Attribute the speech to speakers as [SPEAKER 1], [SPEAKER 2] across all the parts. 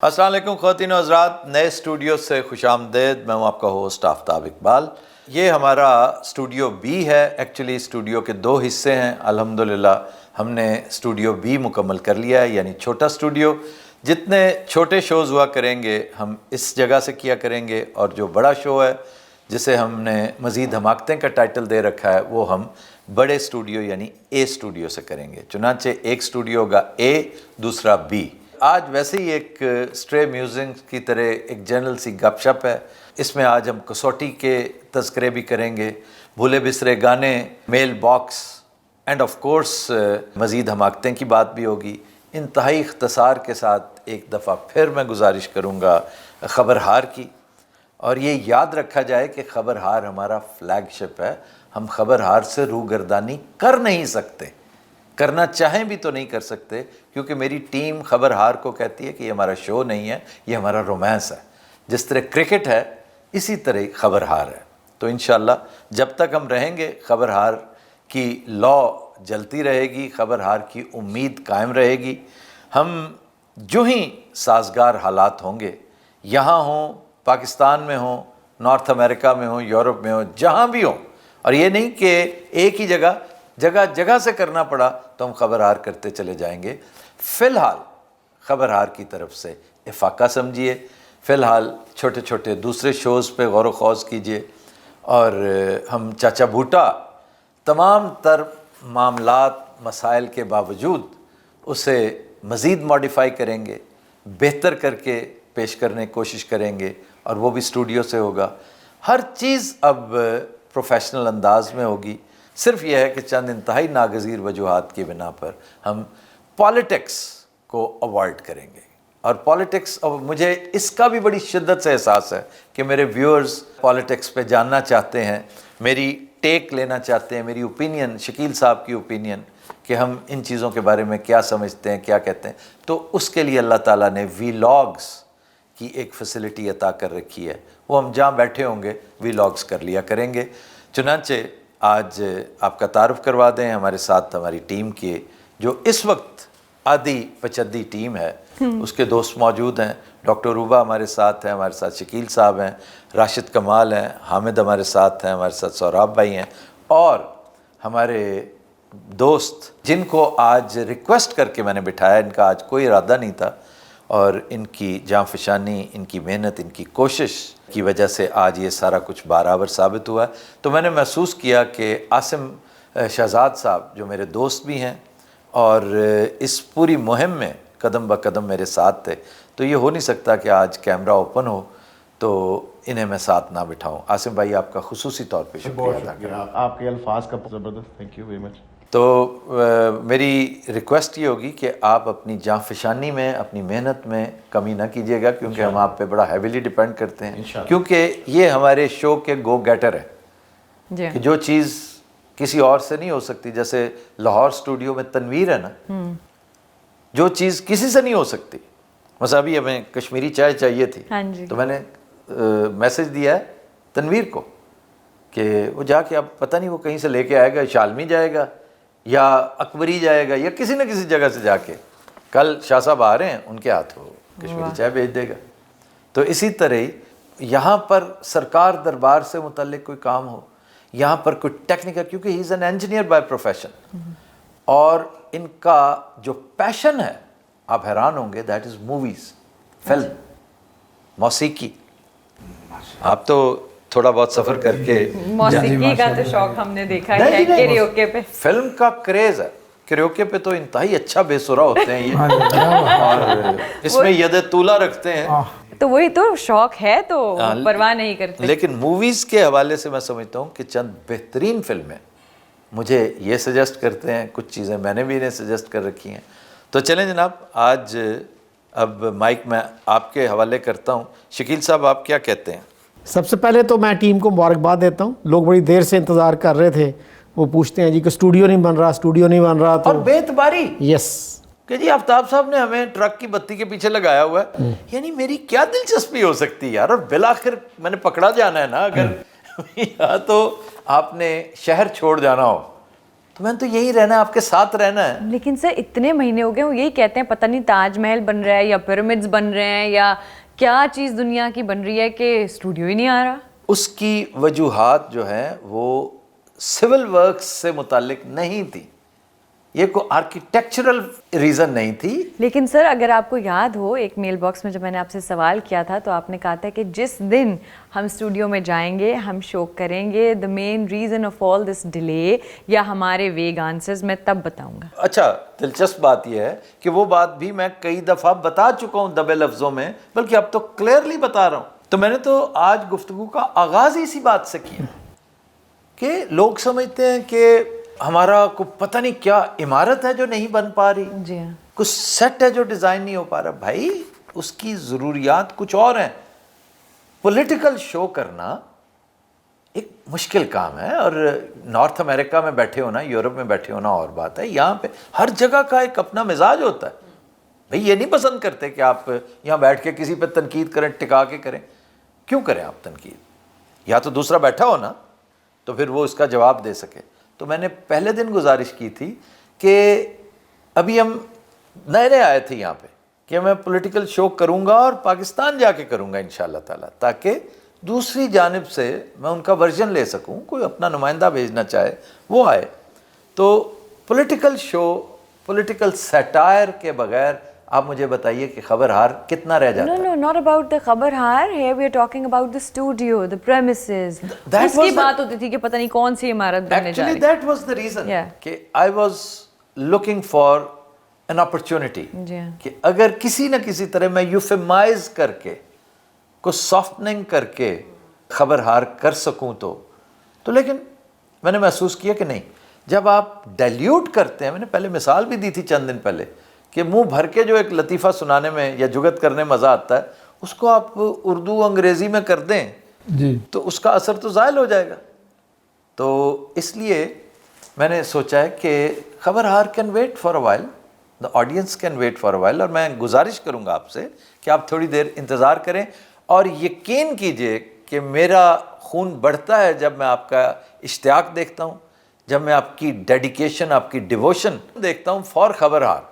[SPEAKER 1] السلام علیکم خواتین و حضرات، نئے اسٹوڈیو سے خوش آمدید۔ میں ہوں آپ کا ہوسٹ آفتاب اقبال۔ یہ ہمارا اسٹوڈیو بی ہے۔ ایکچولی اسٹوڈیو کے دو حصے ہیں۔ الحمدللہ ہم نے اسٹوڈیو بی مکمل کر لیا ہے، یعنی چھوٹا اسٹوڈیو۔ جتنے چھوٹے شوز ہوا کریں گے ہم اس جگہ سے کیا کریں گے، اور جو بڑا شو ہے جسے ہم نے مزید حماقتیں کا ٹائٹل دے رکھا ہے وہ ہم بڑے اسٹوڈیو یعنی اے اسٹوڈیو سے کریں گے۔ چنانچہ ایک اسٹوڈیو ہوگا اے، دوسرا بی۔ آج ویسے ہی ایک اسٹرے میوزک کی طرح ایک جنرل سی گپ شپ ہے۔ اس میں آج ہم کسوٹی کے تذکرے بھی کریں گے، بھولے بسرے گانے، mail box, and of course مزید حماقتیں کی بات بھی ہوگی۔ انتہائی اختصار کے ساتھ ایک دفعہ پھر میں گزارش کروں گا خبرہار کی، اور یہ یاد رکھا جائے کہ خبرہار ہمارا فلیگ شپ ہے۔ ہم خبرہار سے روگردانی کر نہیں سکتے، کرنا چاہیں بھی تو نہیں کر سکتے، کیونکہ میری ٹیم خبرہار کو کہتی ہے کہ یہ ہمارا شو نہیں ہے، یہ ہمارا رومانس ہے۔ جس طرح کرکٹ ہے اسی طرح خبرہار ہے۔ تو انشاءاللہ جب تک ہم رہیں گے خبرہار کی لا جلتی رہے گی، خبرہار کی امید قائم رہے گی۔ ہم جو ہی سازگار حالات ہوں گے، یہاں ہوں، پاکستان میں ہوں، نارتھ امریکہ میں ہوں، یورپ میں ہوں، جہاں بھی ہوں، اور یہ نہیں کہ ایک ہی جگہ جگہ سے کرنا پڑا تو ہم خبرہار کرتے چلے جائیں گے۔ فی الحال خبرہار کی طرف سے افاقہ سمجھیے، فی الحال چھوٹے چھوٹے دوسرے شوز پہ غور و خوض کیجیے، اور ہم چاچا بھوٹا تمام تر معاملات مسائل کے باوجود اسے مزید ماڈیفائی کریں گے، بہتر کر کے پیش کرنے کی کوشش کریں گے، اور وہ بھی اسٹوڈیو سے ہوگا۔ ہر چیز اب پروفیشنل انداز میں ہوگی۔ صرف یہ ہے کہ چند انتہائی ناگزیر وجوہات کی بنا پر ہم پالیٹکس کو اوائڈ کریں گے، اور پالیٹکس مجھے اس کا بھی بڑی شدت سے احساس ہے کہ میرے ویورز پالیٹکس پہ جاننا چاہتے ہیں، میری ٹیک لینا چاہتے ہیں، میری اوپینین، شکیل صاحب کی اوپینین کہ ہم ان چیزوں کے بارے میں کیا سمجھتے ہیں، کیا کہتے ہیں۔ تو اس کے لیے اللہ تعالیٰ نے ویلاگز کی ایک فیسلٹی عطا کر رکھی ہے، وہ ہم جہاں بیٹھے ہوں گے ویلاگز کر لیا کریں گے۔ چنانچہ آج آپ کا تعارف کروا دیں ہمارے ساتھ ہماری ٹیم کے، جو اس وقت آدھی پچدی ٹیم ہے، اس کے دوست موجود ہیں۔ ڈاکٹر روبا ہمارے ساتھ ہیں، ہمارے ساتھ شکیل صاحب ہیں، راشد کمال ہیں، حامد ہمارے ساتھ ہیں، ہمارے ساتھ سوراب بھائی ہیں، اور ہمارے دوست جن کو آج ریکویسٹ کر کے میں نے بٹھایا، ان کا آج کوئی ارادہ نہیں تھا، اور ان کی جاں فشانی، ان کی محنت، ان کی کوشش کی وجہ سے آج یہ سارا کچھ برابر ثابت ہوا ہے۔ تو میں نے محسوس کیا کہ عاصم شہزاد صاحب جو میرے دوست بھی ہیں اور اس پوری مہم میں قدم بہ قدم میرے ساتھ تھے، تو یہ ہو نہیں سکتا کہ آج کیمرہ اوپن ہو تو انہیں میں ساتھ نہ بٹھاؤں۔ عاصم بھائی آپ کا خصوصی طور پہ شکریہ ادا کروں۔
[SPEAKER 2] آپ کے الفاظ کا زبردست، تھینک یو ویری مچ۔
[SPEAKER 1] تو میری ریکویسٹ یہ ہوگی کہ آپ اپنی جاں فشانی میں، اپنی محنت میں کمی نہ کیجیے گا، کیونکہ ہم آپ پہ بڑا ہیویلی ڈیپینڈ کرتے ہیں، کیونکہ یہ ہمارے شو کے گو گیٹر ہے کہ جو چیز کسی اور سے نہیں ہو سکتی، جیسے لاہور اسٹوڈیو میں تنویر ہے نا، جو چیز کسی سے نہیں ہو سکتی۔ مثلا ابھی ہمیں کشمیری چائے چاہیے تھی، تو میں نے میسج دیا ہے تنویر کو کہ وہ جا کے، اب پتہ نہیں وہ کہیں سے لے کے آئے گا، شالمی جائے گا یا اکبری جائے گا یا کسی نہ کسی جگہ سے جا کے، کل شاہ صاحب آ رہے ہیں ان کے ہاتھ وہ کشمیری چائے بھیج دے گا۔ تو اسی طرح یہاں پر سرکار دربار سے متعلق کوئی کام ہو، یہاں پر کوئی ٹیکنیکل، کیونکہ he is an engineer by profession, اور ان کا جو پیشن ہے آپ حیران ہوں گے، دیٹ از موویز، فلم، موسیقی۔ آپ تو تھوڑا بہت سفر کر کے
[SPEAKER 3] موسیقی کا تو شوق ہم نے دیکھا ہے کیریوکے پہ،
[SPEAKER 1] فلم کا کریز ہے، کیریوکے پہ تو انتہائی اچھا بے سرا ہوتے ہیں یہ، اور اس میں ید طولہ رکھتے ہیں،
[SPEAKER 3] تو وہی تو شوق ہے تو پرواہ نہیں کرتے۔
[SPEAKER 1] لیکن موویز کے حوالے سے میں سمجھتا ہوں کہ چند بہترین فلمیں مجھے یہ سجیسٹ کرتے ہیں، کچھ چیزیں میں نے بھی انہیں سجیسٹ کر رکھی ہیں۔ تو چلیں جناب، آج اب مائک میں آپ کے حوالے کرتا ہوں۔ شکیل صاحب آپ کیا کہتے ہیں؟
[SPEAKER 4] سب سے پہلے تو میں ٹیم کو مبارکباد دیتا ہوں، لوگ بڑی دیر سے انتظار کر رہے تھے، وہ پوچھتے ہیں جی کہ اسٹوڈیو نہیں بن رہا، اسٹوڈیو نہیں بن رہا، تو
[SPEAKER 1] اور بے اعتباری
[SPEAKER 4] یس
[SPEAKER 1] کہ جی آفتاب صاحب نے ہمیں ٹرک کی بتی کے پیچھے لگایا ہوا ہے، یعنی میری کیا دلچسپی ہو سکتی ہے یار، اور بالآخر میں نے پکڑا جانا ہے نا، اگر یا تو آپ نے شہر چھوڑ جانا ہو تو میں نے تو یہی رہنا ہے, آپ کے ساتھ رہنا ہے.
[SPEAKER 3] لیکن سر اتنے مہینے ہو گئے, وہ یہی کہتے ہیں پتہ نہیں تاج محل بن رہا ہے یا پیرامڈز بن رہے ہیں یا کیا چیز دنیا کی بن رہی ہے کہ اسٹوڈیو ہی نہیں آ رہا.
[SPEAKER 1] اس کی وجوہات جو ہیں وہ سول ورکس سے متعلق نہیں تھی, یہ کوئی آرکیٹیکچرل ریزن نہیں تھی.
[SPEAKER 3] لیکن سر اگر آپ کو یاد ہو ایک میل باکس میں جب میں نے آپ سے سوال کیا تھا تو آپ نے کہا تھا کہ جس دن ہم اسٹوڈیو میں جائیں گے ہم شو کریں گے, the main reason of all this delay یا ہمارے ویگ آنسرز میں تب بتاؤں گا.
[SPEAKER 1] اچھا, دلچسپ بات یہ ہے کہ وہ بات بھی میں کئی دفعہ بتا چکا ہوں دبے لفظوں میں, بلکہ اب تو کلیئرلی بتا رہا ہوں. تو میں نے تو آج گفتگو کا آغاز ہی اسی بات سے کیا کہ لوگ سمجھتے ہیں کہ ہمارا کوئی پتہ نہیں کیا عمارت ہے جو نہیں بن پا رہی,
[SPEAKER 3] جی ہاں,
[SPEAKER 1] کچھ سیٹ ہے جو ڈیزائن نہیں ہو پا رہا. بھائی اس کی ضروریات کچھ اور ہیں. پولیٹیکل شو کرنا ایک مشکل کام ہے, اور نارتھ امریکہ میں بیٹھے ہونا, یورپ میں بیٹھے ہونا اور بات ہے. یہاں پہ ہر جگہ کا ایک اپنا مزاج ہوتا ہے. بھائی یہ نہیں پسند کرتے کہ آپ یہاں بیٹھ کے کسی پہ تنقید کریں, ٹکا کے کریں. کیوں کریں آپ تنقید؟ یا تو دوسرا بیٹھا ہو نا تو پھر وہ اس کا جواب دے سکے. تو میں نے پہلے دن گزارش کی تھی کہ ابھی ہم نئے نئے آئے تھے یہاں پہ کہ میں پولیٹیکل شو کروں گا اور پاکستان جا کے کروں گا انشاءاللہ تعالیٰ, تاکہ دوسری جانب سے میں ان کا ورژن لے سکوں. کوئی اپنا نمائندہ بھیجنا چاہے وہ آئے. تو پولیٹیکل شو, پولیٹیکل سیٹائر کے بغیر آپ مجھے بتائیے کہ خبرہار کتنا رہ جاتا ہے.
[SPEAKER 3] No, not about the خبرہار. Here we are talking about the studio, the premises. اس کی بات ہوتی تھی کہ پتہ نہیں کون سی عمارت بننے جا رہی.
[SPEAKER 1] Actually that was the reason کہ I was looking for an opportunity کہ اگر کسی نہ کسی طرح میں یوفیمائز کر کے کو سافٹننگ کر کے خبرہار کر سکوں تو لیکن میں نے محسوس کیا کہ نہیں, جب آپ ڈیلیوٹ کرتے ہیں, میں نے پہلے مثال بھی دی تھی چند دن پہلے کہ منہ بھر کے جو ایک لطیفہ سنانے میں یا جگت کرنے مزہ آتا ہے, اس کو آپ اردو انگریزی میں کر دیں تو اس کا اثر تو زائل ہو جائے گا. تو اس لیے میں نے سوچا ہے کہ Khabarhar can wait for a while, the audience can wait for a while. اور میں گزارش کروں گا آپ سے کہ آپ تھوڑی دیر انتظار کریں, اور یقین کیجئے کہ میرا خون بڑھتا ہے جب میں آپ کا اشتیاق دیکھتا ہوں, جب میں آپ کی ڈیڈیکیشن, آپ کی ڈیووشن دیکھتا ہوں فار خبرہار,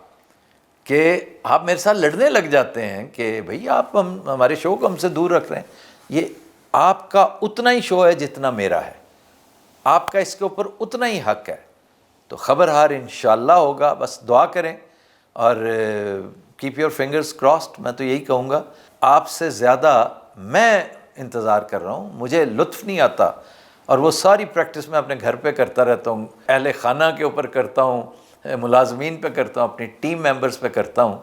[SPEAKER 1] کہ آپ میرے ساتھ لڑنے لگ جاتے ہیں کہ بھئی آپ ہمارے شو کو ہم سے دور رکھ رہے ہیں. یہ آپ کا اتنا ہی شو ہے جتنا میرا ہے, آپ کا اس کے اوپر اتنا ہی حق ہے. تو خبرہار انشاءاللہ ہوگا, بس دعا کریں اور کیپ یور فنگرز کراسڈ. میں تو یہی کہوں گا, آپ سے زیادہ میں انتظار کر رہا ہوں. مجھے لطف نہیں آتا, اور وہ ساری پریکٹس میں اپنے گھر پہ کرتا رہتا ہوں, اہل خانہ کے اوپر کرتا ہوں, ملازمین پہ کرتا ہوں, اپنی ٹیم ممبرز پہ کرتا ہوں,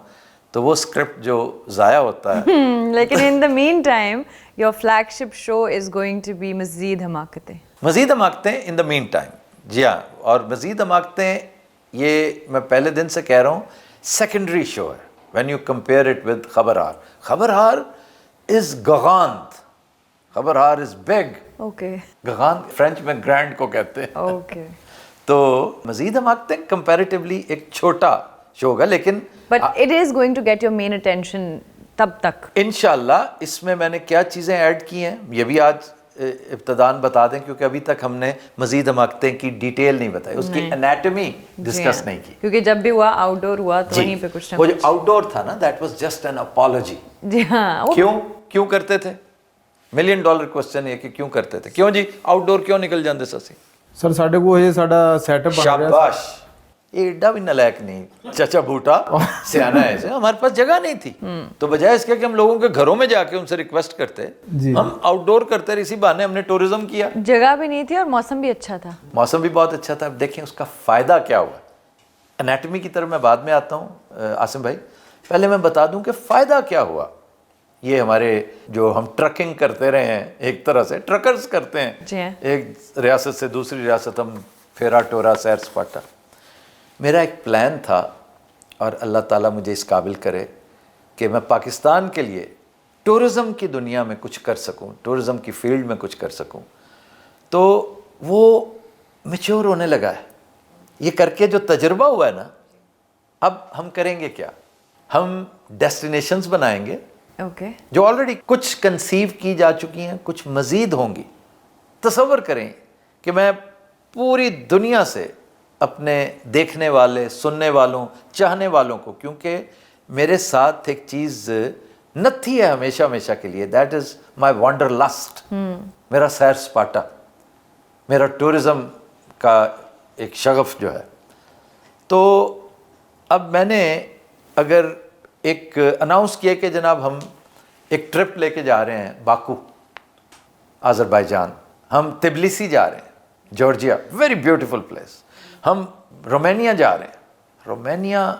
[SPEAKER 1] تو وہ اسکرپٹ جو ضائع ہوتا ہے.
[SPEAKER 3] لیکن in the meantime your flagship show is going to be مزید حماقتیں.
[SPEAKER 1] مزید حماقتیں ان دا مین ٹائم, جی ہاں. اور مزید حماقتیں یہ میں پہلے دن سے کہہ رہا ہوں سیکنڈری شو ہے when you compare it with Khabarhar. Khabarhar is گغانت, خبرہار از بگ.
[SPEAKER 3] اوکے,
[SPEAKER 1] گغانت فرینچ میں گرینڈ کو کہتے ہیں.
[SPEAKER 3] اوکے.
[SPEAKER 1] تو مزید حماقتیں کمپیریٹیولی ایک چھوٹا شو ہوگا, لیکن
[SPEAKER 3] but it is going to get your main attention تب تک
[SPEAKER 1] انشاءاللہ. اس میں میں نے کیا چیزیں ایڈ کی ہیں یہ بھی آج ابتدان بتا دیں, کیونکہ ابھی تک ہم نے مزید حماقتیں کی ڈیٹیل نہیں بتائی, اس کی انیٹمی ڈسکس نہیں کی.
[SPEAKER 3] کیونکہ جب بھی ہوا آؤٹ ڈور ہوا تو وہیں پہ کچھ نہ
[SPEAKER 1] وہ جو آؤٹ ڈور تھا نا, that was just an apology.
[SPEAKER 3] جی ہاں.
[SPEAKER 1] کیوں کرتے تھے؟ $1,000,000 کوسچن ہے کہ کیوں کرتے تھے, کیوں جی آؤٹ ڈور کیوں نکل جاندے سسی.
[SPEAKER 2] سر ਸਾਡੇ ਕੋਲ ਇਹ ਸਾਡਾ ਸੈਟਅਪ ਬਣ ਰਿਹਾ.
[SPEAKER 1] شاباش, یہ ایڈا بھی نالائق نہیں, چچا بھوٹا سیانا ہے, ہمارے پاس جگہ نہیں تھی. تو بجائے اس کے کہ ہم لوگوں کے گھروں میں جا کے ان سے ریکویسٹ کرتے, ہم آؤٹ ڈور کرتے, اسی بہانے ہم نے ٹورزم کیا.
[SPEAKER 3] جگہ بھی نہیں تھی اور موسم بھی اچھا تھا.
[SPEAKER 1] موسم بھی بہت اچھا تھا. اب دیکھیں اس کا فائدہ کیا ہوا. انیٹمی کی طرف میں بعد میں آتا ہوں عاصم بھائی, پہلے میں بتا دوں کہ فائدہ کیا ہوا. یہ ہمارے جو ہم ٹرکنگ کرتے رہے ہیں, ایک طرح سے ٹرکرز کرتے ہیں, ایک ریاست سے دوسری ریاست ہم پھیرا ٹورا سیر سپاٹا. میرا ایک پلان تھا, اور اللہ تعالیٰ مجھے اس قابل کرے کہ میں پاکستان کے لیے ٹورزم کی دنیا میں کچھ کر سکوں, ٹورزم کی فیلڈ میں کچھ کر سکوں. تو وہ میچور ہونے لگا ہے. یہ کر کے جو تجربہ ہوا ہے نا, اب ہم کریں گے کیا, ہم ڈیسٹینیشنز بنائیں گے جو آلریڈی کچھ کنسیو کی جا چکی ہیں, کچھ مزید ہوں گی. تصور کریں کہ میں پوری دنیا سے اپنے دیکھنے والے, سننے والوں, چاہنے والوں کو, کیونکہ میرے ساتھ ایک چیز نتھی ہے ہمیشہ ہمیشہ کے لیے, that is my wander list, میرا سیر سپاٹا, میرا ٹورزم کا ایک شغف جو ہے. تو اب میں نے اگر ایک اناؤنس کیا کہ جناب ہم ایک ٹرپ لے کے جا رہے ہیں باکو آذربائیجان, ہم تبلیسی جا رہے ہیں جارجیا, ویری بیوٹیفل پلیس, ہم رومینیا جا رہے ہیں. رومینیا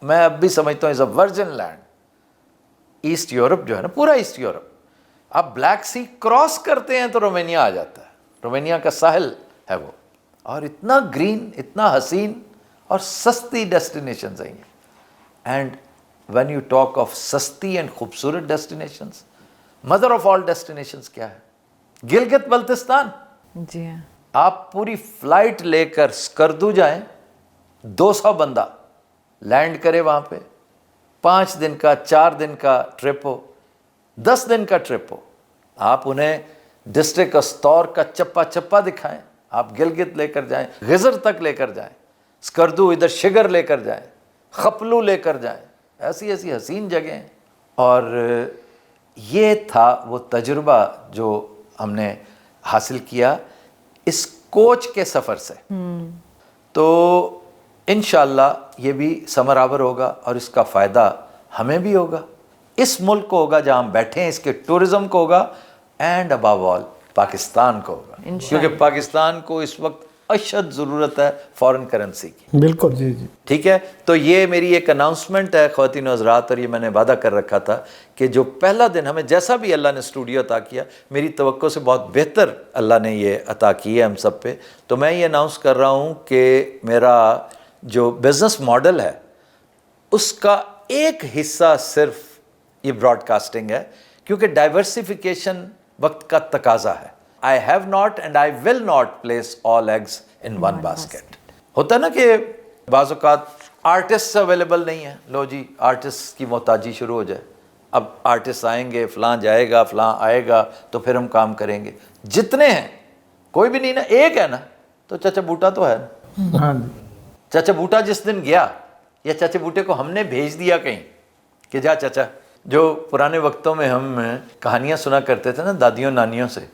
[SPEAKER 1] میں اب بھی سمجھتا ہوں از اے ورجن لینڈ, ایسٹ یورپ جو ہے نا, پورا ایسٹ یورپ, آپ بلیک سی کراس کرتے ہیں تو رومینیا آ جاتا ہے. رومینیا کا ساحل ہے وہ, اور اتنا گرین, اتنا حسین اور سستی ڈیسٹینیشنز ہیں. And when you talk of سستی اینڈ خوبصورت destinations, mother of all destinations کیا ہے؟ گلگت بلتستان.
[SPEAKER 3] جی ہاں.
[SPEAKER 1] آپ پوری فلائٹ لے کر اسکردو جائیں, 200 بندہ لینڈ کرے وہاں پہ, 5 دن کا 4 دن کا ٹرپ ہو, 10 دن کا ٹرپ ہو, آپ انہیں ڈسٹرکٹ استور کا چپا چپا دکھائیں, آپ گلگت لے کر جائیں, غزر تک لے کر جائیں, اسکردو ادھر شگر لے کر جائیں, خپلو لے کر جائیں, ایسی ایسی حسین جگہیں. اور یہ تھا وہ تجربہ جو ہم نے حاصل کیا اس کوچ کے سفر سے. تو انشاءاللہ یہ بھی ثمرآور ہوگا اور اس کا فائدہ ہمیں بھی ہوگا, اس ملک کو ہوگا جہاں ہم بیٹھے ہیں, اس کے ٹورزم کو ہوگا, اینڈ ابو آل پاکستان کو ہوگا, کیونکہ پاکستان کو اس وقت اشد ضرورت ہے فارن کرنسی کی.
[SPEAKER 4] بالکل.
[SPEAKER 2] جی جی.
[SPEAKER 1] ٹھیک ہے, تو یہ میری ایک اناؤنسمنٹ ہے خواتین و حضرات, اور یہ میں نے وعدہ کر رکھا تھا کہ جو پہلا دن ہمیں جیسا بھی اللہ نے اسٹوڈیو عطا کیا, میری توقع سے بہت بہتر اللہ نے یہ عطا کی ہے ہم سب پہ. تو میں یہ اناؤنس کر رہا ہوں کہ میرا جو بزنس ماڈل ہے اس کا ایک حصہ صرف یہ براڈ کاسٹنگ ہے, کیونکہ ڈائیورسیفیکیشن وقت کا تقاضا ہے. I have not and I will not place all eggs in one basket. ہوتا ہے نا کہ بعض اوقات آرٹسٹ اویلیبل نہیں ہیں, لو جی آرٹسٹ کی محتاجی شروع ہو جائے, اب آرٹسٹ آئیں گے, فلاں جائے گا, فلاں آئے گا, تو پھر ہم کام کریں گے. جتنے ہیں کوئی بھی نہیں نا, ایک ہے نا, تو چچا بوٹا تو ہے نا.
[SPEAKER 2] ہاں جی.
[SPEAKER 1] چچا بوٹا جس دن گیا, یا چچا بوٹے کو ہم نے بھیج دیا کہیں کہ جا چچا, جو پرانے وقتوں میں ہم کہانیاں سنا کرتے تھے نا دادیوں نانیوں سے,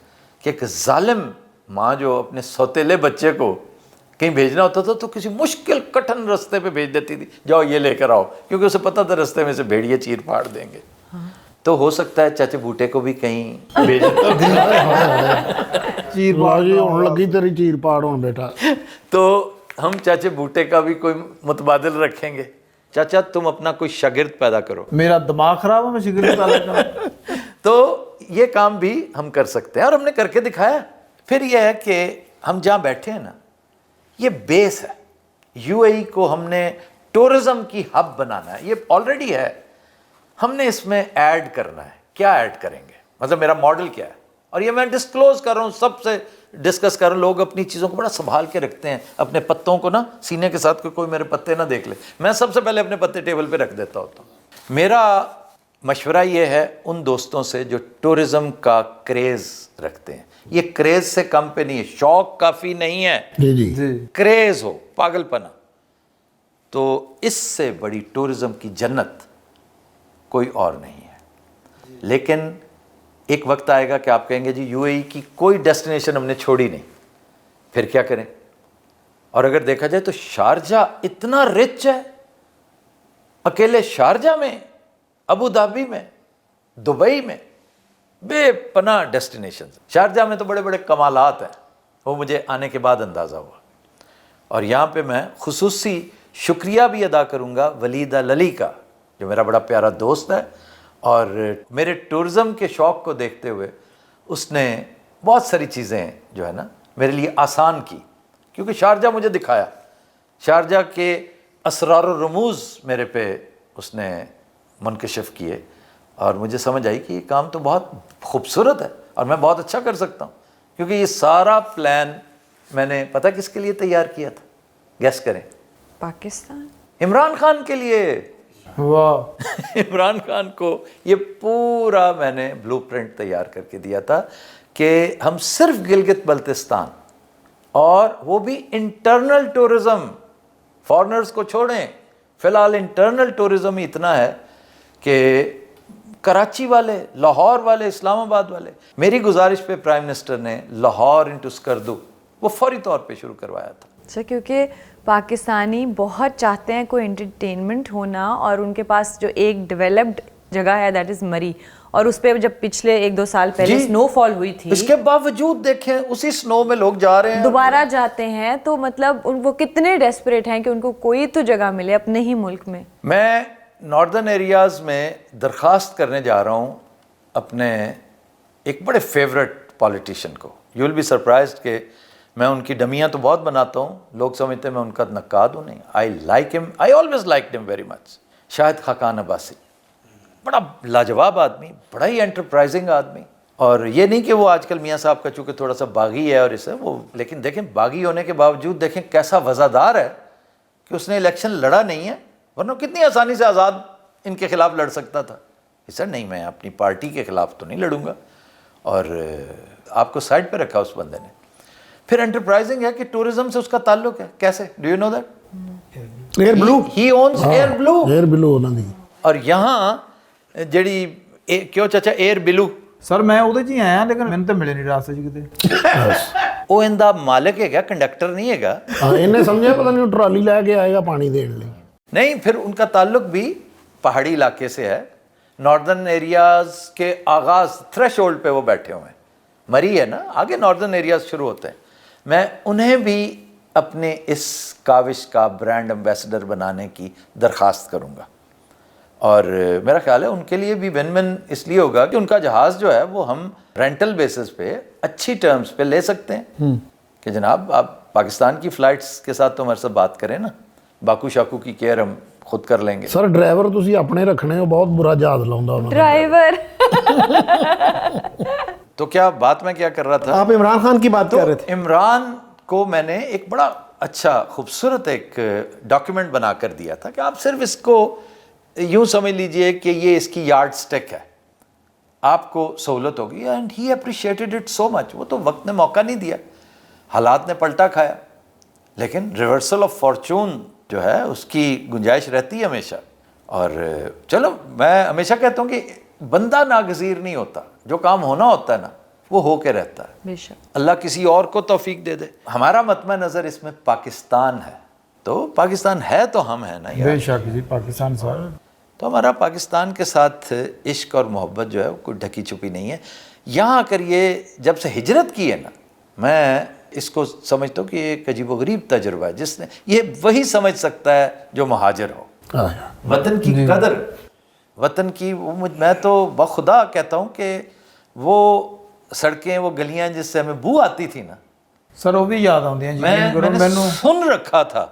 [SPEAKER 1] کہ ایک ظالم ماں جو اپنے سوتیلے بچے کو کہیں بھیجنا ہوتا تھا تو کسی مشکل کٹھن رستے پہ بھیج دیتی تھی, جاؤ یہ لے کر آؤ, کیونکہ اسے پتہ تھا رستے میں سے بھیڑیے چیر پھاڑ دیں گے. تو ہو سکتا ہے چاچے بوٹے کو بھی کہیں بھیجنا.
[SPEAKER 2] چیر
[SPEAKER 5] جی ہون لگی تیری چیر پاڑ ہون بیٹا.
[SPEAKER 1] تو ہم چاچے بوٹے کا بھی کوئی متبادل رکھیں گے. چاچا تم اپنا کوئی شاگرد پیدا کرو.
[SPEAKER 2] میرا دماغ خراب ہے, میں شکر پیدا کروں.
[SPEAKER 1] تو یہ کام بھی ہم کر سکتے ہیں, اور ہم نے کر کے دکھایا. پھر یہ ہے کہ ہم جہاں بیٹھے ہیں نا, یہ بیس ہے. یو اے ای کو ہم نے ٹورزم کی ہب بنانا ہے, یہ آلریڈی ہے, ہم نے اس میں ایڈ کرنا ہے. کیا ایڈ کریں گے, مطلب میرا ماڈل کیا ہے, اور یہ میں ڈسکلوز کر رہا ہوں, سب سے ڈسکس کر رہا ہوں. لوگ اپنی چیزوں کو بڑا سنبھال کے رکھتے ہیں, اپنے پتوں کو نا سینے کے ساتھ, کوئی میرے پتے نہ دیکھ لے. میں سب سے پہلے اپنے پتے ٹیبل پہ رکھ دیتا ہوتا ہوں. میرا مشورہ یہ ہے ان دوستوں سے جو ٹورزم کا کریز رکھتے ہیں, یہ کریز سے کم پہ نہیں ہے, شوق کافی نہیں ہے,
[SPEAKER 5] جی
[SPEAKER 1] کریز ہو, پاگل پنا, تو اس سے بڑی ٹورزم کی جنت کوئی اور نہیں ہے. لیکن ایک وقت آئے گا کہ آپ کہیں گے جی یو اے ای کی کوئی ڈیسٹینیشن ہم نے چھوڑی نہیں, پھر کیا کریں؟ اور اگر دیکھا جائے تو شارجہ اتنا رچ ہے, اکیلے شارجہ میں, ابو دھابی میں, دبئی میں, بے پناہ ڈیسٹینیشن. شارجہ میں تو بڑے بڑے کمالات ہیں, وہ مجھے آنے کے بعد اندازہ ہوا. اور یہاں پہ میں خصوصی شکریہ بھی ادا کروں گا ولیدہ للی کا, جو میرا بڑا پیارا دوست ہے, اور میرے ٹورزم کے شوق کو دیکھتے ہوئے اس نے بہت ساری چیزیں جو ہے نا میرے لیے آسان کی, کیونکہ شارجہ مجھے دکھایا, شارجہ کے اسرار و رموز میرے پہ اس نے منکشف کیے, اور مجھے سمجھ آئی کہ یہ کام تو بہت خوبصورت ہے اور میں بہت اچھا کر سکتا ہوں. کیونکہ یہ سارا پلان میں نے پتہ کس کے لیے تیار کیا تھا, گیس کریں؟
[SPEAKER 3] پاکستان,
[SPEAKER 1] عمران خان کے لیے.
[SPEAKER 2] واہ.
[SPEAKER 1] عمران خان کو یہ پورا میں نے بلو پرنٹ تیار کر کے دیا تھا کہ ہم صرف گلگت بلتستان اور وہ بھی انٹرنل ٹورزم. فارنرز کو چھوڑیں, فی الحال انٹرنل ٹورزم ہی اتنا ہے کہ کراچی والے, لاہور والے, اسلام آباد والے, میری گزارش پہ پرائم منسٹر نے لاہور انٹو اسکردو وہ فوری طور پہ شروع کروایا تھا.
[SPEAKER 3] اچھا, کیونکہ پاکستانی بہت چاہتے ہیں کوئی انٹرٹینمنٹ ہونا, اور ان کے پاس جو ایک ڈیولپڈ جگہ ہے دیٹ از مری, اور اس پہ جب پچھلے 1-2 سال پہلے سنو فال ہوئی تھی,
[SPEAKER 1] اس کے باوجود دیکھیں اسی سنو میں لوگ جا رہے ہیں,
[SPEAKER 3] دوبارہ جاتے ہیں, تو مطلب وہ کتنے ڈیسپریٹ ہیں کہ ان کو کوئی تو جگہ ملے اپنے ہی ملک میں.
[SPEAKER 1] میں ناردرن ایریاز میں درخواست کرنے جا رہا ہوں اپنے ایک بڑے فیورٹ پولیٹیشین کو. یو ول بی سرپرائزڈ کہ میں ان کی ڈمیاں تو بہت بناتا ہوں, لوگ سمجھتے ہیں میں ان کا نقاد ہوں. نہیں, آئی لائک ہم, آئی آلویز لائک ہم ویری مچ. شاہد خاقان عباسی, بڑا لاجواب آدمی, بڑا ہی انٹرپرائزنگ آدمی. اور یہ نہیں کہ وہ آج کل میاں صاحب کا چونکہ تھوڑا سا باغی ہے اور اسے وہ, لیکن دیکھیں باغی ہونے کے باوجود دیکھیں کیسا وزادار ہے کہ اس نے الیکشن لڑا نہیں ہے, ورنہ کتنی آسانی سے آزاد ان کے خلاف لڑ سکتا تھا. سر نہیں, میں اپنی پارٹی کے خلاف تو نہیں لڑوں گا. اور آپ کو سائڈ پہ رکھا اس بندے نے. پھر انٹرپرائزنگ ہے کہ ٹورزم سے اس کا تعلق ہے. کیسے, do you know that?
[SPEAKER 5] Airblue,
[SPEAKER 1] he owns Airblue.
[SPEAKER 5] Airblue انہوں دی.
[SPEAKER 1] اور یہاں جڑی کیوں چاچا ایئر بلو,
[SPEAKER 2] سر میں ਉਹਦੇ 'ਚ ਹੀ ਆਇਆ ਲੇਕਿਨ ਮੈਨੂੰ ਤਾਂ ਮਿਲੇ ਨਹੀਂ ਰਾਸਤੇ 'ਚ ਕਿਤੇ.
[SPEAKER 1] ਉਹ ਇਹਦਾ ਮਾਲਕ ਹੈਗਾ, ਕੰਡਕਟਰ ਨਹੀਂ ਹੈਗਾ.
[SPEAKER 5] ਹਾਂ, ਇਹਨੇ ਸਮਝਿਆ ਪਤਾ ਨਹੀਂ ਉਹ ਟਰਾਲੀ ਲੈ ਕੇ ਆਏਗਾ ਪਾਣੀ ਦੇਣ ਲਈ.
[SPEAKER 1] نہیں, پھر ان کا تعلق بھی پہاڑی علاقے سے ہے. ناردرن ایریاز کے آغاز تھریش ہولڈ پہ وہ بیٹھے ہوئے ہیں. مری ہے نا, آگے ناردرن ایریاز شروع ہوتے ہیں. میں انہیں بھی اپنے اس کاوش کا برانڈ ایمبیسڈر بنانے کی درخواست کروں گا. اور میرا خیال ہے ان کے لیے بھی ون ون اس لیے ہوگا کہ ان کا جہاز جو ہے وہ ہم رینٹل بیسس پہ اچھی ٹرمز پہ لے سکتے ہیں کہ جناب آپ پاکستان کی فلائٹس کے ساتھ تو ہمارے ساتھ بات کریں نا, باکو شاکو کی کیئر ہم خود کر لیں گے.
[SPEAKER 5] ਸਰ ਡਰਾਈਵਰ ਤੁਸੀਂ ਆਪਣੇ ਰੱਖਣੇ ਹੋ, ਬਹੁਤ ਬੁਰਾ ਜਹਾਜ਼ ਲਾਉਂਦਾ ਉਹਨਾਂ ਦਾ.
[SPEAKER 3] ڈرائیور.
[SPEAKER 1] تو کیا بات میں کیا کر رہا تھا,
[SPEAKER 4] آپ عمران خان کی بات کر رہے تھے.
[SPEAKER 1] عمران کو میں نے ایک بڑا اچھا خوبصورت ایک ڈاکیومنٹ بنا کر دیا تھا کہ آپ صرف اس کو یوں سمجھ لیجئے کہ یہ اس کی یارڈ سٹک ہے, آپ کو سہولت ہوگی. And he appreciated it so much. وہ تو وقت نے موقع نہیں دیا, حالات نے پلٹا کھایا, لیکن ریورسل آف فارچون جو ہے اس کی گنجائش رہتی ہے ہمیشہ. اور چلو میں ہمیشہ کہتا ہوں کہ بندہ ناگزیر نہیں ہوتا, جو کام ہونا ہوتا ہے نا وہ ہو کے رہتا ہے.
[SPEAKER 3] بے شک.
[SPEAKER 1] اللہ کسی اور کو توفیق دے دے. ہمارا مطمع نظر اس میں پاکستان ہے, تو پاکستان ہے تو ہم ہیں نا یار.
[SPEAKER 2] بے شک جی, پاکستان سر.
[SPEAKER 1] تو ہمارا پاکستان کے ساتھ عشق اور محبت جو ہے وہ کوئی ڈھکی چھپی نہیں ہے. یہاں کر یہ جب سے ہجرت کی ہے نا, میں اس کو سمجھتا ہوں کہ یہ ایک عجیب و غریب تجربہ ہے. جس نے یہ وہی سمجھ سکتا ہے جو مہاجر ہو. وطن کی قدر, وطن کی میں تو بخدا کہتا ہوں کہ وہ سڑکیں, وہ گلیاں جس سے ہمیں بو آتی تھی نا,
[SPEAKER 2] سر وہ بھی یاد آਉਂਦੀਆਂ ਜੀ.
[SPEAKER 1] میں نے سن رکھا تھا,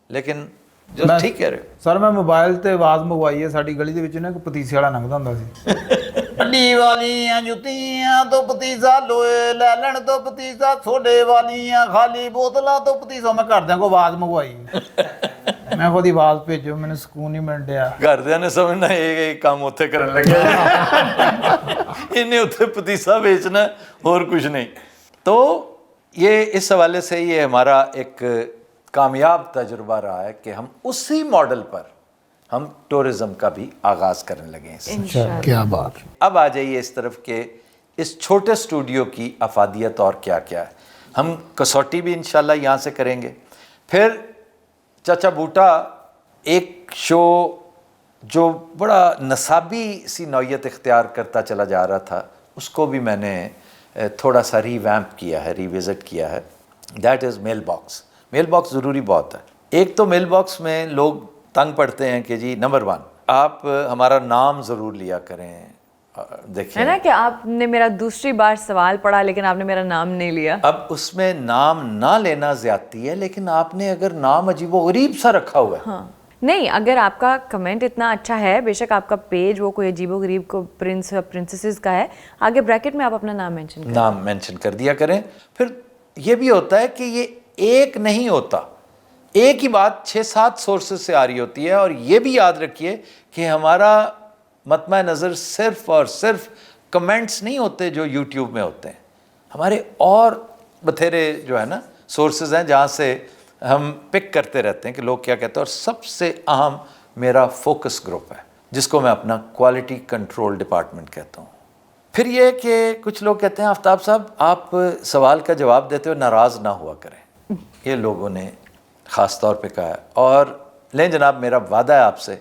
[SPEAKER 1] لیکن جو ٹھیک کہہ رہے ہو.
[SPEAKER 2] ਸਰ ਮੈਂ ਮੋਬਾਈਲ ਤੇ ਆਵਾਜ਼ ਮੰਗਵਾਈ ਹੈ, ਸਾਡੀ ਗਲੀ ਦੇ ਵਿੱਚ ਨਾ ਇੱਕ ਪਤੀਸੇ ਵਾਲਾ ਲੰਘਦਾ ਹੁੰਦਾ ਸੀ. ਅੱਡੀ ਵਾਲੀਆਂ ਜੁੱਤੀਆਂ ਤੋਂ ਪਤੀਸਾ ਲੋਏ ਲੈ ਲੈਣ ਤੋਂ ਪਤੀਸਾ, ਛੋਡੇ ਵਾਲੀਆਂ ਖਾਲੀ ਬੋਤਲਾਂ ਤੋਂ ਪਤੀਸਾ. ਮੈਂ ਘਰਦਿਆਂ ਕੋ ਆਵਾਜ਼ ਮੰਗਵਾਈ, ਮੈਂ ਉਹਦੀ ਆਵਾਜ਼ ਭੇਜੋ, ਮੈਨੂੰ ਸਕੂਨ ਨਹੀਂ ਮਿਲ ਰਿਹਾ.
[SPEAKER 1] ਘਰਦਿਆਂ ਨੇ ਸਮਝਣਾ ਇਹ ਕੰਮ ਉੱਥੇ ਕਰਨ ਲੱਗਿਆ, ਇਹਨੇ ਉੱਥੇ ਪਤੀਸਾ ਵੇਚਣਾ, ਹੋਰ ਕੁਝ نہیں. تو یہ اس حوالے سے یہ ہمارا ایک کامیاب تجربہ رہا ہے کہ ہم اسی ماڈل پر ہم ٹورزم کا بھی آغاز کرنے لگے ہیں.
[SPEAKER 5] کیا بات.
[SPEAKER 1] اب آ جائیے اس طرف کہ اس چھوٹے اسٹوڈیو کی افادیت اور کیا کیا ہے. ہم کسوٹی بھی انشاءاللہ یہاں سے کریں گے. پھر چاچا بوٹا ایک شو جو بڑا نصابی سی نوعیت اختیار کرتا چلا جا رہا تھا, اس کو بھی میں نے تھوڑا سا ری ویمپ کیا ہے, ری وزٹ کیا ہے. That is mail box. Mail box ضروری بہت ہے. ایک تو میل باکس میں لوگ تنگ پڑتے ہیں کہ جی نمبر 1 آپ ہمارا نام ضرور لیا کریں. دیکھیں
[SPEAKER 3] ہے نا کہ آپ نے میرا دوسری بار سوال پڑھا لیکن آپ نے میرا نام نہیں لیا.
[SPEAKER 1] اب اس میں نام نہ لینا زیادتی ہے, لیکن آپ نے اگر نام عجیب و غریب سا رکھا ہوا ہے.
[SPEAKER 3] ہاں نہیں, اگر آپ کا کمنٹ اتنا اچھا ہے, بے شک آپ کا پیج وہ کوئی عجیب و غریب کو پرنس یا پرنسسز کا ہے, آگے بریکٹ میں آپ اپنا نام مینشن کریں,
[SPEAKER 1] نام مینشن کر دیا کریں. پھر یہ بھی ہوتا ہے کہ یہ ایک نہیں ہوتا, ایک ہی بات 6-7 سورسز سے آ رہی ہوتی ہے. اور یہ بھی یاد رکھیے کہ ہمارا مطمع نظر صرف اور صرف کمنٹس نہیں ہوتے جو یوٹیوب میں ہوتے ہیں. ہمارے اور بتھیرے جو ہے نا سورسز ہیں جہاں سے ہم پک کرتے رہتے ہیں کہ لوگ کیا کہتے ہیں، اور سب سے اہم میرا فوکس گروپ ہے جس کو میں اپنا کوالٹی کنٹرول ڈپارٹمنٹ کہتا ہوں۔ پھر یہ کہ کچھ لوگ کہتے ہیں آفتاب صاحب آپ سوال کا جواب دیتے ہوئے ناراض نہ ہوا کریں، یہ لوگوں نے خاص طور پہ کہا ہے۔ اور لیں جناب، میرا وعدہ ہے آپ سے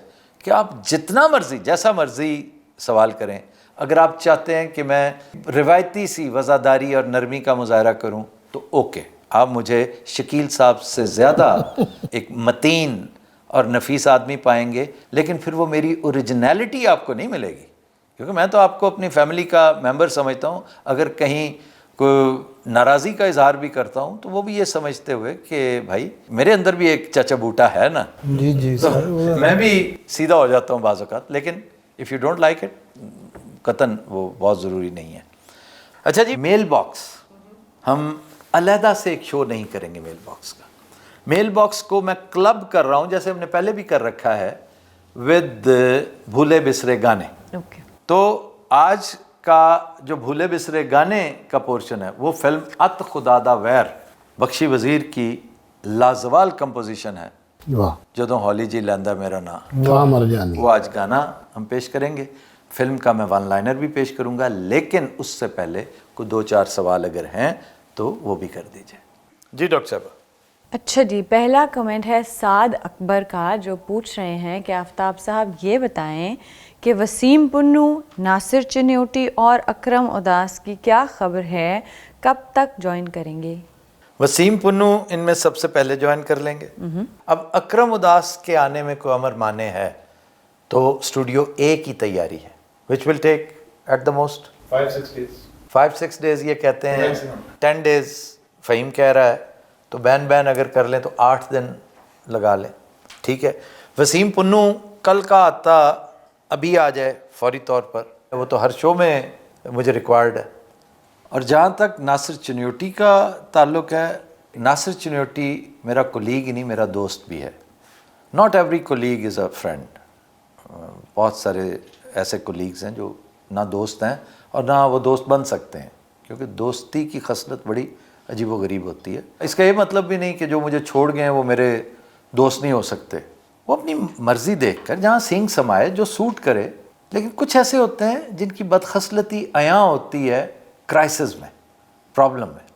[SPEAKER 1] کہ آپ جتنا مرضی جیسا مرضی سوال کریں، اگر آپ چاہتے ہیں کہ میں روایتی سی وزاداری اور نرمی کا مظاہرہ کروں تو اوکے، آپ مجھے شکیل صاحب سے زیادہ ایک متین اور نفیس آدمی پائیں گے، لیکن پھر وہ میری اوریجنلٹی آپ کو نہیں ملے گی، کیونکہ میں تو آپ کو اپنی فیملی کا ممبر سمجھتا ہوں۔ اگر کہیں کوئی ناراضی کا اظہار بھی کرتا ہوں تو وہ بھی یہ سمجھتے ہوئے کہ بھائی میرے اندر بھی ایک چچا بوٹا ہے نا،
[SPEAKER 2] جی جی سر،
[SPEAKER 1] میں بھی سیدھا ہو جاتا ہوں بعض اوقات، لیکن if you don't like it قطعاً وہ بہت ضروری نہیں ہے۔ اچھا جی، میل باکس ہم علیحدہ سے ایک شو نہیں کریں گے میل باکس کا۔ میل باکس کو میں کلب کر رہا ہوں، جیسے ہم نے پہلے بھی کر رکھا ہے ود بھولے بسرے گانے۔
[SPEAKER 3] اوکے،
[SPEAKER 1] تو آج کا جو بھولے بسرے گانے کا پورشن ہے وہ فلم ات خدا دا ویر بخشی وزیر کی لازوال کمپوزیشن ہے،
[SPEAKER 5] واہ
[SPEAKER 1] جدوں ہولی جی لیندا میرا نام،
[SPEAKER 5] واہ مر جانی۔
[SPEAKER 1] وہ آج گانا ہم پیش کریں گے۔ فلم کا میں ون لائنر بھی پیش کروں گا، لیکن اس سے پہلے کوئی 2-4 سوال اگر ہیں تو وہ بھی کر دیجئے۔ جی ڈاکٹر صاحب۔
[SPEAKER 3] اچھا جی، پہلا کمنٹ ہے سعد اکبر کا، جو پوچھ رہے ہیں کہ آفتاب صاحب یہ بتائیں کہ وسیم پنو، ناصر چنیوٹی اور اکرم اداس کی کیا خبر ہے، کب تک جوائن کریں گے؟
[SPEAKER 1] وسیم پنو ان میں سب سے پہلے جوائن کر لیں گے۔ اب اکرم اداس کے آنے میں کوئی امر مانے ہے تو اسٹوڈیو اے کی تیاری ہے، which will take at the most 5-6 days یہ کہتے ہیں، 10 days فہیم کہہ رہا ہے، تو بین اگر کر لیں تو 8 دن لگا لیں، ٹھیک ہے۔ وسیم پنو کل کا آتا ابھی آ جائے فوری طور پر، وہ تو ہر شو میں مجھے ریکوائرڈ ہے۔ اور جہاں تک ناصر چنیوٹی کا تعلق ہے، ناصر چنیوٹی میرا کولیگ ہی نہیں، میرا دوست بھی ہے۔ Not every colleague is a friend, بہت سارے ایسے کولیگز ہیں جو نہ دوست ہیں اور نہ وہ دوست بن سکتے ہیں، کیونکہ دوستی کی خصلت بڑی عجیب و غریب ہوتی ہے۔ اس کا یہ مطلب بھی نہیں کہ جو مجھے چھوڑ گئے ہیں وہ میرے دوست نہیں ہو سکتے، وہ اپنی مرضی دیکھ کر جہاں سینگ سمائے جو سوٹ کرے، لیکن کچھ ایسے ہوتے ہیں جن کی بدخصلتی عیاں ہوتی ہے کرائسس میں، پرابلم میں۔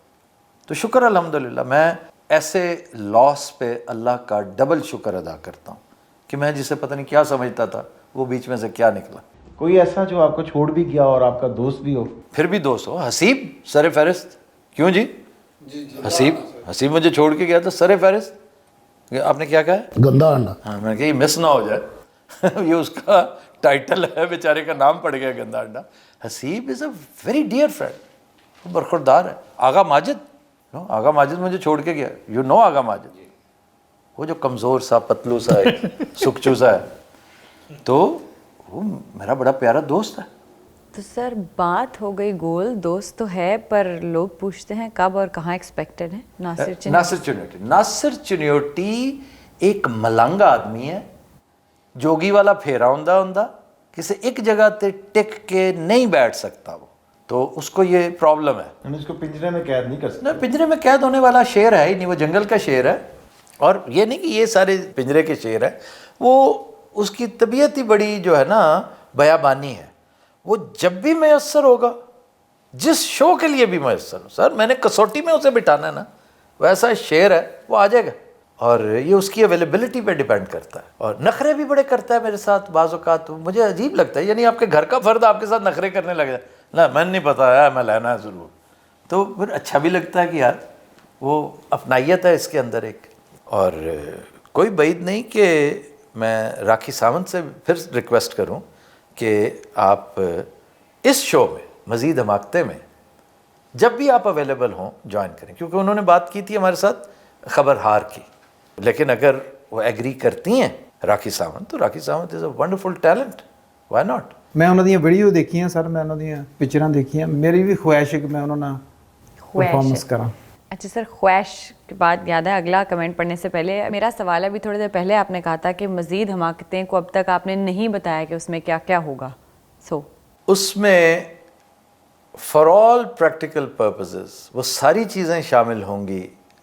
[SPEAKER 1] تو شکر الحمدللہ، میں ایسے لاس پہ اللہ کا ڈبل شکر ادا کرتا ہوں کہ میں جسے پتہ نہیں کیا سمجھتا تھا وہ بیچ میں سے کیا نکلا۔
[SPEAKER 6] کوئی ایسا جو آپ کو چھوڑ بھی گیا اور آپ کا دوست بھی ہو؟
[SPEAKER 1] پھر بھی دوست ہو، حسیب سر فہرست۔ کیوں جی؟ حسیب مجھے چھوڑ کے گیا تھا سر فہرست۔ آپ نے کیا کہا ہے؟
[SPEAKER 5] گندا انڈا۔
[SPEAKER 1] ہاں، میں نے کہا یہ مس نہ ہو جائے یہ اس کا ٹائٹل ہے، بیچارے کا نام پڑ گیا گندا انڈا۔ حسیب از اے ویری ڈیئر فرینڈ، وہ برخوردار ہے۔ آغا ماجد مجھے چھوڑ کے گیا، یو نو آغا ماجد، وہ جو کمزور سا پتلو سا ہے، سکچو سا ہے، تو وہ میرا بڑا پیارا دوست ہے۔
[SPEAKER 3] تو سر بات ہو گئی گول، دوست تو ہے، پر لوگ پوچھتے ہیں کب اور کہاں ایکسپیکٹڈ ہے
[SPEAKER 1] ناصر چنیوٹی ایک ملنگ آدمی ہے، جوگی والا پھیرا ہوندا کسی ایک جگہ تے ٹک کے نہیں بیٹھ سکتا، وہ تو اس کو یہ پرابلم ہے۔
[SPEAKER 6] اس کو پنجرے میں قید نہیں کر سکتے؟
[SPEAKER 1] پنجرے میں قید ہونے والا شیر ہے ہی نہیں، وہ جنگل کا شیر ہے، اور یہ نہیں کہ یہ سارے پنجرے کے شیر ہیں، وہ اس کی طبیعت ہی بڑی جو ہے نا بیابانی ہے۔ وہ جب بھی میسر ہوگا، جس شو کے لیے بھی میسر ہو، سر میں نے کسوٹی میں اسے بٹھانا ہے نا، ویسا شیر ہے وہ آ جائے گا، اور یہ اس کی اویلیبلٹی پہ ڈیپینڈ کرتا ہے۔ اور نخرے بھی بڑے کرتا ہے میرے ساتھ بعض اوقات، مجھے عجیب لگتا ہے، یعنی آپ کے گھر کا فرد آپ کے ساتھ نخرے کرنے لگ جائے، نہ میں نہیں پتا ہے میں لینا ہے ضرور، تو پھر اچھا بھی لگتا ہے کہ یار وہ اپنائیت ہے اس کے اندر ایک۔ اور کوئی بعید نہیں کہ میں راکھی ساونت سے پھر ریکویسٹ کروں کہ آپ اس شو میں مزید حماقتے میں جب بھی آپ اویلیبل ہوں جوائن کریں، کیونکہ انہوں نے بات کی تھی ہمارے ساتھ خبر ہار کی، لیکن اگر وہ ایگری کرتی ہیں راکھی ساونت، تو Rakhi Sawant is a wonderful talent, why not.
[SPEAKER 2] میں انہوں دی ویڈیو دیکھیاں سر، میں انہوں دی پکچراں دیکھیاں، میری بھی خواہش ہے کہ میں انہوں نے پرفارمنس کراں۔
[SPEAKER 3] اچھا سر، خواہش کی بات یاد ہے، اگلا کمنٹ پڑھنے سے پہلے میرا سوال ہے، ابھی تھوڑی دیر پہلے آپ نے کہا تھا کہ مزید حماقتیں کو اب تک آپ نے نہیں بتایا کہ اس میں کیا کیا ہوگا،
[SPEAKER 1] اس میں فار آل پریکٹیکل پرپزز وہ ساری چیزیں شامل ہوں گی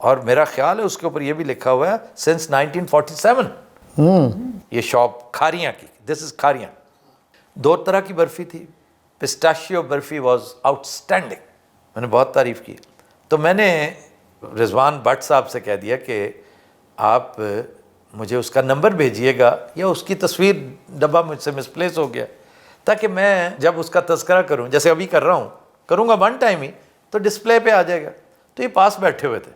[SPEAKER 1] اور میرا خیال ہے اس کے اوپر یہ بھی لکھا ہوا ہے سنس 1947 یہ شاپ کھاریاں کی. دس از کھاریاں. 2 طرح کی برفی تھی. پسٹاشیو برفی واز آؤٹ اسٹینڈنگ, میں نے بہت تعریف کی. تو میں نے رضوان بٹ صاحب سے کہہ دیا کہ آپ مجھے اس کا نمبر بھیجیے گا, یا اس کی تصویر ڈبہ مجھ سے مسپلیس ہو گیا, تاکہ میں جب اس کا تذکرہ کروں, جیسے ابھی کر رہا ہوں, کروں گا ون ٹائم ہی, تو ڈسپلے پہ آ جائے گا. تو یہ پاس بیٹھے ہوئے تھے.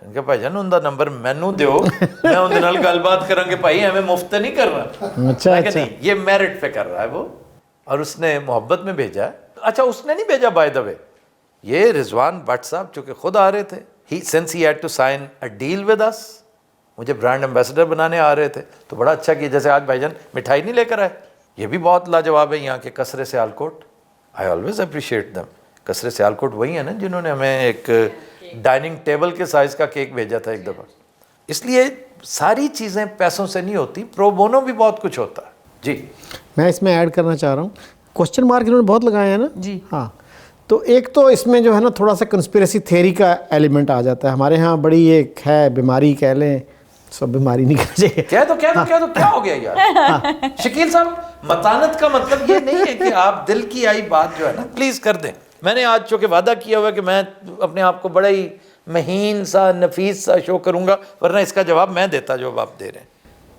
[SPEAKER 1] ان کے بھائی جان ان دا نمبر مینو دیو, میں ان نال گل بات کروں کہ بھائی ہمیں مفت نہیں کر رہا.
[SPEAKER 4] اچھا
[SPEAKER 1] نہیں, یہ میرٹ پہ کر رہا ہے وہ, اور اس نے محبت میں بھیجا ہے. اچھا اس نے نہیں بھیجا بائی دا وے, یہ رضوان بٹ صاحب چونکہ خود آ رہے تھے, since he had to sign a deal with us, مجھے برانڈ ایمبیسڈر بنانے آ رہے تھے, تو بڑا اچھا کیا. جیسے آج بھائی جان مٹھائی نہیں لے کر آئے, یہ بھی بہت لاجواب ہے یہاں کے کسرے سیالکوٹ. آئی آلویز اپریشیٹ دم. کسرے سیالکوٹ وہی ہیں نا جنہوں نے ہمیں ایک ڈائننگ ٹیبل کے سائز کا کیک بھیجا تھا ایک دفعہ. اس لیے ساری چیزیں پیسوں سے نہیں ہوتی, پرو بونو بھی بہت کچھ ہوتا ہے. جی
[SPEAKER 4] میں اس میں ایڈ کرنا چاہ رہا ہوں, کوشچن مارک انہوں نے بہت لگائے ہیں نا.
[SPEAKER 3] جی
[SPEAKER 4] ہاں, تو ایک تو اس میں جو ہے نا تھوڑا سا کنسپریسی تھیوری کا ایلیمنٹ آ جاتا ہے. ہمارے ہاں بڑی ایک ہے بیماری کہہ لیں, سب بیماری نہیں کہنا چاہیے.
[SPEAKER 1] کہہ دو کیا ہو گیا یار. شکیل صاحب, متانت کا مطلب یہ نہیں ہے کہ آپ دل کی آئی بات جو ہے نا پلیز کر دیں. میں نے آج چونکہ وعدہ کیا ہوا ہے کہ میں اپنے آپ کو بڑا ہی مہین سا نفیس سا شو کروں گا, ورنہ اس کا جواب میں دیتا جو آپ دے رہے ہیں.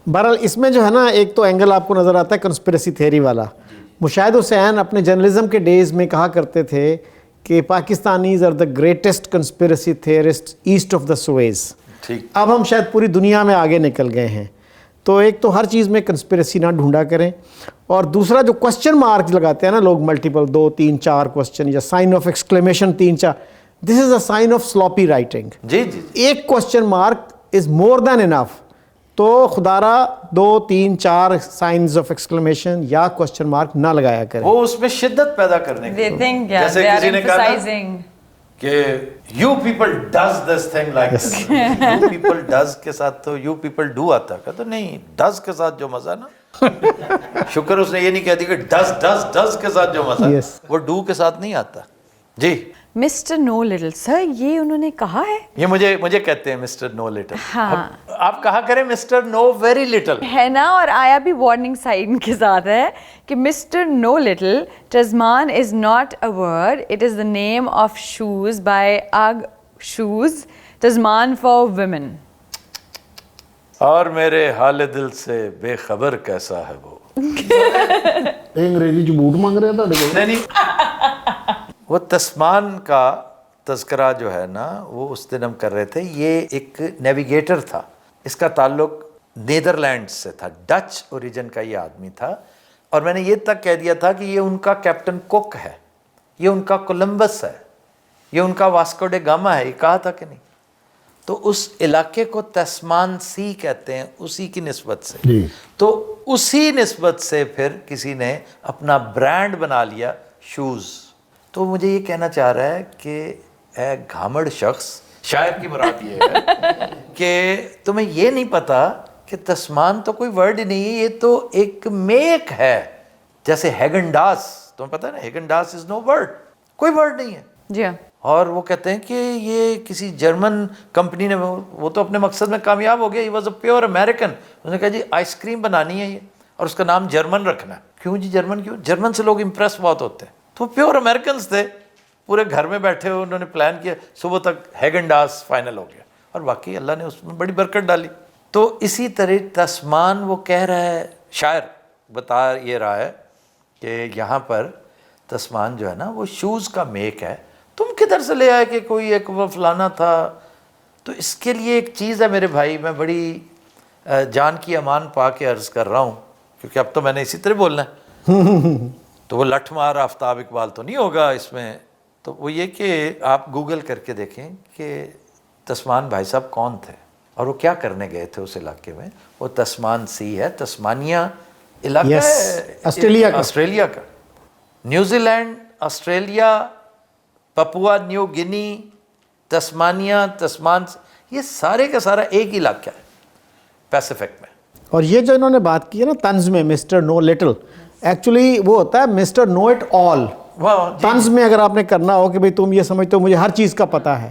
[SPEAKER 4] بہرحال اس میں جو ہے نا ایک تو اینگل آپ کو نظر آتا ہے کنسپریسی تھیوری والا. مشاہد حسین اپنے جرنلزم کے ڈیز میں کہا کرتے تھے کہ Pakistanis are the greatest conspiracy theorist east of the Suez.
[SPEAKER 1] ٹھیک,
[SPEAKER 4] اب ہم شاید پوری دنیا میں آگے نکل گئے ہیں. تو ایک تو ہر چیز میں کنسپریسی نہ ڈھونڈا کریں, اور دوسرا جو کوسچن مارک لگاتے ہیں نا لوگ, ملٹیپل 2 3 4 کوسچن یا sign of exclamation 3 4, this is a sign of sloppy writing.
[SPEAKER 1] جی جی
[SPEAKER 4] ایک کوسچن مارک از مور دین انف. تو خدا را 2 3 4 سائنز آف ایکسکلیمیشن یا کوسچن مارک نہ لگایا کریں.
[SPEAKER 1] وہ اس میں شدت پیدا کرنے کے
[SPEAKER 3] They think, yeah,
[SPEAKER 1] جیسے
[SPEAKER 3] they are
[SPEAKER 1] کسی نے کہا نا
[SPEAKER 3] emphasizing.
[SPEAKER 1] کہ you people does this thing like this. You people does کے ساتھ تو یو پیپل ڈو آتا ہے, تو نہیں, ڈز کے ساتھ جو مزہ نا, شکر اس نے یہ نہیں کہہ دی کہ ڈز ڈز ڈز کے ساتھ جو مزہ, وہ ڈو کے ساتھ نہیں آتا. جی
[SPEAKER 3] مسٹر نو لٹل, سر یہ انہوں نے کہا ہے,
[SPEAKER 1] یہ مجھے کہتے ہیں مسٹر نو لٹل.
[SPEAKER 3] ہاں
[SPEAKER 1] آپ کہا کریں مسٹر نو ویری لٹل
[SPEAKER 3] ہے نا, اور آیا بھی وارننگ سائن کے ساتھ ہے کہ Mr no little Tasman is not a word, it is the name of shoes by Ugg shoes, Tasman for women.
[SPEAKER 1] اور میرے حال دل سے بے خبر کیسا ہے وہ.
[SPEAKER 5] انگریزی چ بوٹ منگ رہے تھے کو.
[SPEAKER 1] نہیں, وہ تسمان کا تذکرہ جو ہے نا وہ اس دن ہم کر رہے تھے. یہ ایک نیویگیٹر تھا, اس کا تعلق نیدرلینڈ سے تھا, ڈچ اوریجن کا یہ آدمی تھا, اور میں نے یہ تک کہہ دیا تھا کہ یہ ان کا کیپٹن کوک ہے, یہ ان کا کولمبس ہے, یہ ان کا واسکو ڈے گاما ہے, یہ کہا تھا کہ نہیں. تو اس علاقے کو تسمان سی کہتے ہیں اسی کی نسبت سے. تو اسی نسبت سے پھر کسی نے اپنا برانڈ بنا لیا شوز. تو مجھے یہ کہنا چاہ رہا ہے کہ اے گھامڑ شخص, شاعر کی مراد یہ ہے کہ تمہیں یہ نہیں پتا کہ تسمان تو کوئی ورڈ ہی نہیں ہے, یہ تو ایک میک ہے. جیسے ہیگن ڈاس, تمہیں پتا ہے نا, ہیگن ڈاس از نو ورڈ, کوئی ورڈ نہیں ہے.
[SPEAKER 3] جی
[SPEAKER 1] اور وہ کہتے ہیں کہ یہ کسی جرمن کمپنی نے, وہ تو اپنے مقصد میں کامیاب ہو گیا, he was a pure American. اس نے کہا جی آئس کریم بنانی ہے یہ, اور اس کا نام جرمن رکھنا ہے. کیوں جی جرمن کیوں؟ جرمن سے لوگ امپریس بہت ہوتے ہیں. تو پیور امریکنز تھے, پورے گھر میں بیٹھے ہوئے, انہوں نے پلان کیا, صبح تک ہیگن ڈاس فائنل ہو گیا, اور واقعی اللہ نے اس میں بڑی برکت ڈالی. تو اسی طرح تسمان وہ کہہ رہا ہے, شاعر بتا یہ رہا ہے کہ یہاں پر تسمان جو ہے نا وہ شوز کا میک ہے. تم کدھر سے لے آئے کہ کوئی ایک وہ فلانا تھا. تو اس کے لیے ایک چیز ہے میرے بھائی, میں بڑی جان کی امان پا کے عرض کر رہا ہوں, کیونکہ اب تو میں نے اسی طرح بولنا ہے. تو وہ لٹھ مار آفتاب اقبال تو نہیں ہوگا اس میں. تو وہ یہ کہ آپ گوگل کر کے دیکھیں کہ تسمان بھائی صاحب کون تھے اور وہ کیا کرنے گئے تھے اس علاقے میں. وہ تسمان سی ہے, تسمانیہ علاقہ ہے آسٹریلیا کا. New Zealand, Australia, Papua New Guinea, Tasmania, Tasman, یہ سارے کا سارا ایک علاقہ ہے پیسیفک میں.
[SPEAKER 4] اور یہ جو انہوں نے بات کی ہے نا طنز میں مسٹر نو لٹل, ایکچولی وہ ہوتا ہے مسٹر نو اٹ آل. طنز میں اگر آپ نے کرنا ہو کہ بھئی تم یہ سمجھتے ہو مجھے ہر چیز کا پتہ ہے,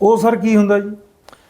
[SPEAKER 2] ਉਹ ਸਰ ਕੀ ਹੁੰਦਾ ਜੀ?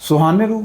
[SPEAKER 2] ਸੁਹਾਨੇ ਰੂਹ?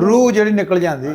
[SPEAKER 2] ਰੂਹ ਜਿਹੜੀ ਨਿਕਲ ਜਾਂਦੀ।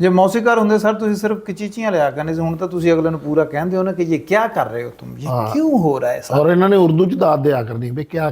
[SPEAKER 2] ਜੇ ਮੌਸੀਕਾਰ ਹੁੰਦੇ ਸਰ ਤੁਸੀਂ ਸਿਰਫ ਕਿਚੀਚੀਆਂ ਲਿਆ ਕਰਨੇ ਸੀ, ਹੁਣ ਤਾਂ ਤੁਸੀਂ ਅਗਲੇ ਨੂੰ ਪੂਰਾ ਕਹਿੰਦੇ ਹੋ ਨਾ ਕਿ ਇਹ ਕੀ ਕਰ ਰਹੇ ਹੋ ਤੁਮ, ਇਹ ਕਿਉਂ ਹੋ ਰਹਾ ਹੈ ਸਰ।
[SPEAKER 5] ਔਰ ਇਹਨਾਂ ਨੇ ਉਰਦੂ ਚ ਦਾਤ ਦਿਆ ਕਰਨੀ ਵੀ ਕੀ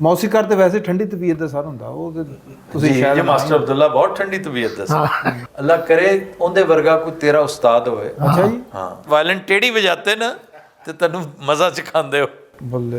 [SPEAKER 2] ਮੌਸੀਕਾਰ ਤੇ ਵੈਸੇ ਠੰਡੀ ਤਬੀਅਤ ਦਾ ਸਰ ਹੁੰਦਾ, ਉਹ ਤੇ ਤੁਸੀਂ
[SPEAKER 1] ਜੀ,
[SPEAKER 2] ਸ਼ਾਇਦ
[SPEAKER 1] ਜੀ ਮਾਸਟਰ ਅਬਦੁੱਲਾ ਬਹੁਤ ਠੰਡੀ ਤਬੀਅਤ ਦਾ ਸੀ। ਅੱਲਾ ਕਰੇ ਉਹਦੇ ਵਰਗਾ ਕੋਈ ਤੇਰਾ ਉਸਤਾਦ ਹੋਵੇ।
[SPEAKER 2] ਅੱਛਾ ਜੀ।
[SPEAKER 1] ਹਾਂ, ਵਾਇਲਨ ਟੇੜੀ ਵਜਾਤੇ ਨਾ ਤੇ ਤੈਨੂੰ ਮਜ਼ਾ ਚਖਾਉਂਦੇ ਹੋ।
[SPEAKER 2] ਬੱਲੇ।